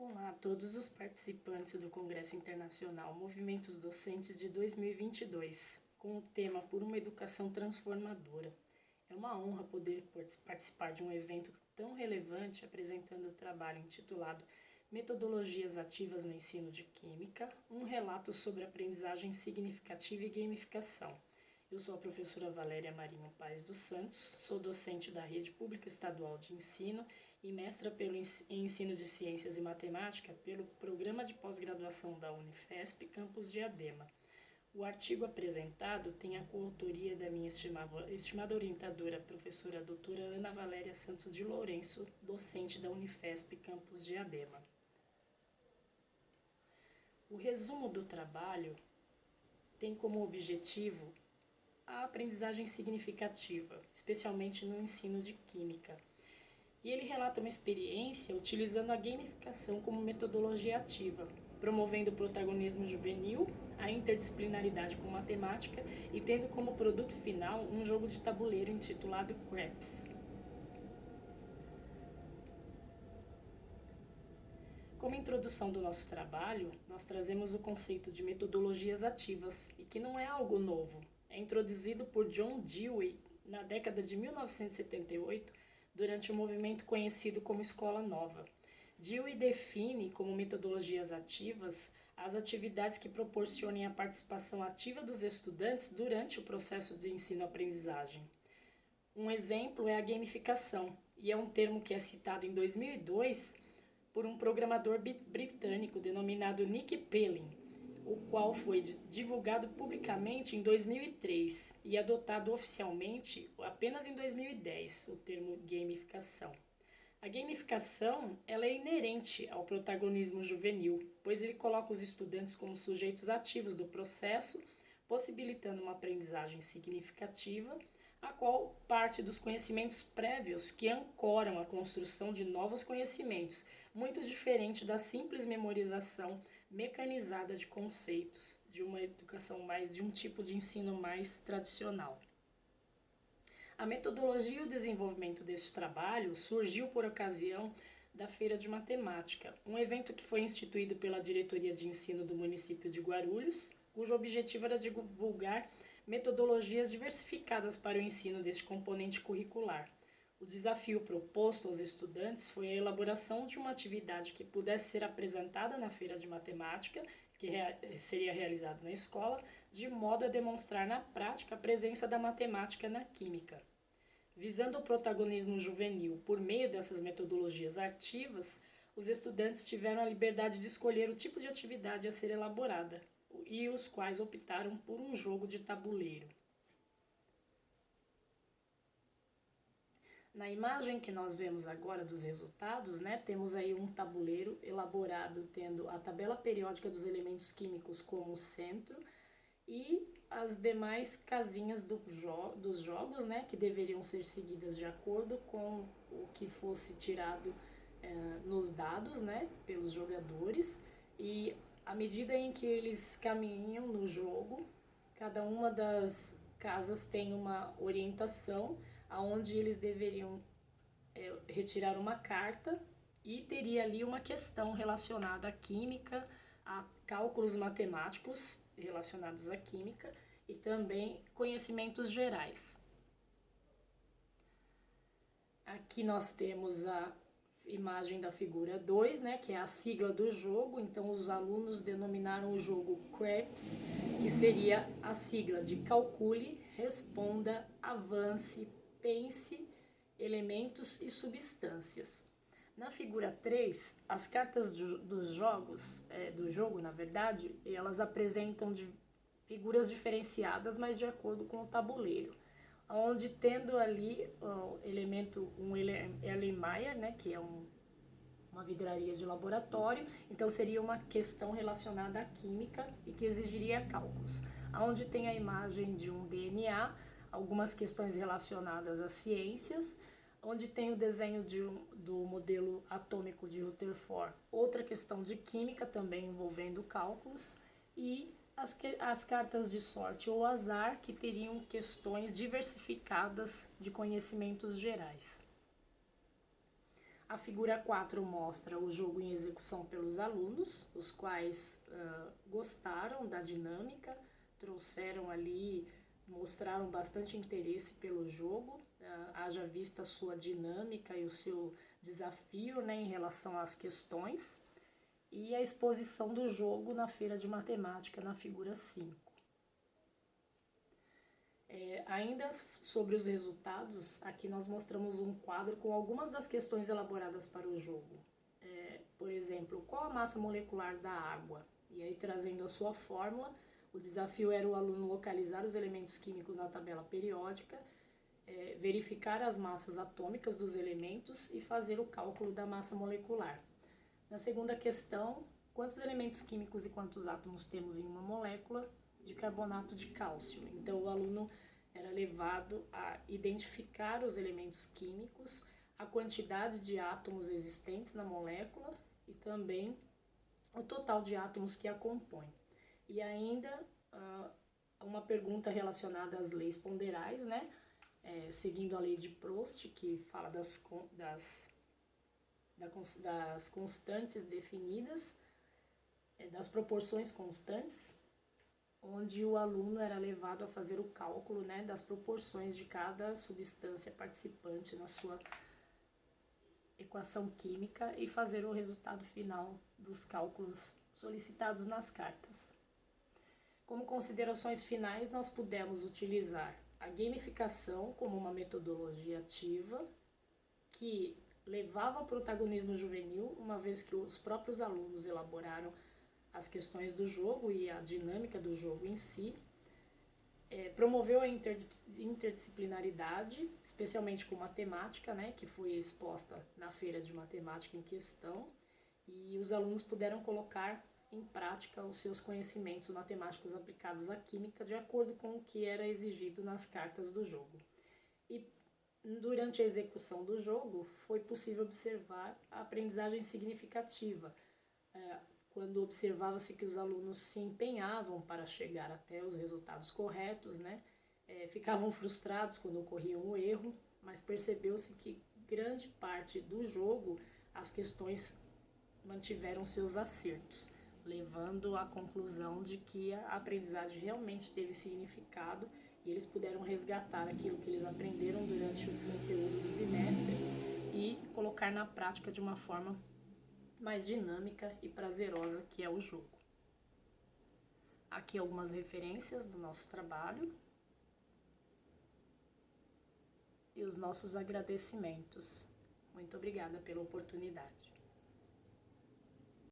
Olá a todos os participantes do Congresso Internacional Movimentos Docentes de 2022, com o tema Por uma Educação Transformadora. É uma honra poder participar de um evento tão relevante apresentando o trabalho intitulado Metodologias Ativas no Ensino de Química, um relato sobre aprendizagem significativa e gamificação. Eu sou a professora Valéria Marinho Paes dos Santos, sou docente da Rede Pública Estadual de Ensino e mestra em Ensino de Ciências e Matemática pelo Programa de Pós-Graduação da Unifesp, campus Diadema. O artigo apresentado tem a coautoria da minha estimada orientadora, professora doutora Ana Valéria Santos de Lourenço, docente da Unifesp, campus Diadema. O resumo do trabalho tem como objetivo a aprendizagem significativa, especialmente no ensino de química. E ele relata uma experiência utilizando a gamificação como metodologia ativa, promovendo o protagonismo juvenil, a interdisciplinaridade com matemática e tendo como produto final um jogo de tabuleiro intitulado Craps. Como introdução do nosso trabalho, nós trazemos o conceito de metodologias ativas, e que não é algo novo. É introduzido por John Dewey na década de 1978, durante o movimento conhecido como Escola Nova. Dewey define como metodologias ativas as atividades que proporcionem a participação ativa dos estudantes durante o processo de ensino-aprendizagem. Um exemplo é a gamificação, e é um termo que é citado em 2002 por um programador britânico denominado Nick Pelling, o qual foi divulgado publicamente em 2003 e adotado oficialmente apenas em 2010, o termo gamificação. A gamificação ela é inerente ao protagonismo juvenil, pois ele coloca os estudantes como sujeitos ativos do processo, possibilitando uma aprendizagem significativa, a qual parte dos conhecimentos prévios que ancoram a construção de novos conhecimentos, muito diferente da simples memorização mecanizada de conceitos, de uma educação de um tipo de ensino mais tradicional. A metodologia e o desenvolvimento deste trabalho surgiu por ocasião da Feira de Matemática, um evento que foi instituído pela Diretoria de Ensino do município de Guarulhos, cujo objetivo era divulgar metodologias diversificadas para o ensino deste componente curricular. O desafio proposto aos estudantes foi a elaboração de uma atividade que pudesse ser apresentada na Feira de Matemática, que seria realizada na escola, de modo a demonstrar na prática a presença da matemática na química. Visando o protagonismo juvenil por meio dessas metodologias ativas, os estudantes tiveram a liberdade de escolher o tipo de atividade a ser elaborada, e os quais optaram por um jogo de tabuleiro. Na imagem que nós vemos agora dos resultados, temos aí um tabuleiro elaborado tendo a tabela periódica dos elementos químicos como centro e as demais casinhas dos jogos, que deveriam ser seguidas de acordo com o que fosse tirado nos dados, pelos jogadores, e à medida em que eles caminham no jogo, cada uma das casas tem uma orientação aonde eles deveriam retirar uma carta e teria ali uma questão relacionada à química, a cálculos matemáticos relacionados à química e também conhecimentos gerais. Aqui nós temos a imagem da figura 2, que é a sigla do jogo. Então os alunos denominaram o jogo CRAPS, que seria a sigla de calcule, responda, avance, pense, elementos e substâncias. Na figura 3, as cartas do jogo, na verdade, elas apresentam figuras diferenciadas, mas de acordo com o tabuleiro, onde tendo ali o elemento, um Erlenmeyer, que é uma vidraria de laboratório, então seria uma questão relacionada à química e que exigiria cálculos. Onde tem a imagem de um DNA, algumas questões relacionadas às ciências, onde tem o desenho do modelo atômico de Rutherford, outra questão de química também envolvendo cálculos, e as cartas de sorte ou azar, que teriam questões diversificadas de conhecimentos gerais. A figura 4 mostra o jogo em execução pelos alunos, os quais gostaram da dinâmica, trouxeram ali, mostraram bastante interesse pelo jogo, haja vista a sua dinâmica e o seu desafio, né, em relação às questões, e a exposição do jogo na feira de matemática na figura 5. Ainda sobre os resultados, aqui nós mostramos um quadro com algumas das questões elaboradas para o jogo. Por exemplo, qual a massa molecular da água? E aí, trazendo a sua fórmula, o desafio era o aluno localizar os elementos químicos na tabela periódica, verificar as massas atômicas dos elementos e fazer o cálculo da massa molecular. Na segunda questão, quantos elementos químicos e quantos átomos temos em uma molécula de carbonato de cálcio? Então, o aluno era levado a identificar os elementos químicos, a quantidade de átomos existentes na molécula e também o total de átomos que a compõem. E ainda uma pergunta relacionada às leis ponderais, né? Seguindo a lei de Proust, que fala das constantes definidas, das proporções constantes, onde o aluno era levado a fazer o cálculo, né, das proporções de cada substância participante na sua equação química e fazer o resultado final dos cálculos solicitados nas cartas. Como considerações finais, nós pudemos utilizar a gamificação como uma metodologia ativa que levava ao protagonismo juvenil, uma vez que os próprios alunos elaboraram as questões do jogo e a dinâmica do jogo em si. Promoveu a interdisciplinaridade, especialmente com matemática, né, que foi exposta na feira de matemática em questão, e os alunos puderam colocar em prática os seus conhecimentos matemáticos aplicados à química de acordo com o que era exigido nas cartas do jogo. E durante a execução do jogo foi possível observar a aprendizagem significativa, quando observava-se que os alunos se empenhavam para chegar até os resultados corretos, né? Ficavam frustrados quando ocorria um erro, mas percebeu-se que grande parte do jogo as questões mantiveram seus acertos, levando à conclusão de que a aprendizagem realmente teve significado e eles puderam resgatar aquilo que eles aprenderam durante o conteúdo do bimestre e colocar na prática de uma forma mais dinâmica e prazerosa, que é o jogo. Aqui algumas referências do nosso trabalho e os nossos agradecimentos. Muito obrigada pela oportunidade.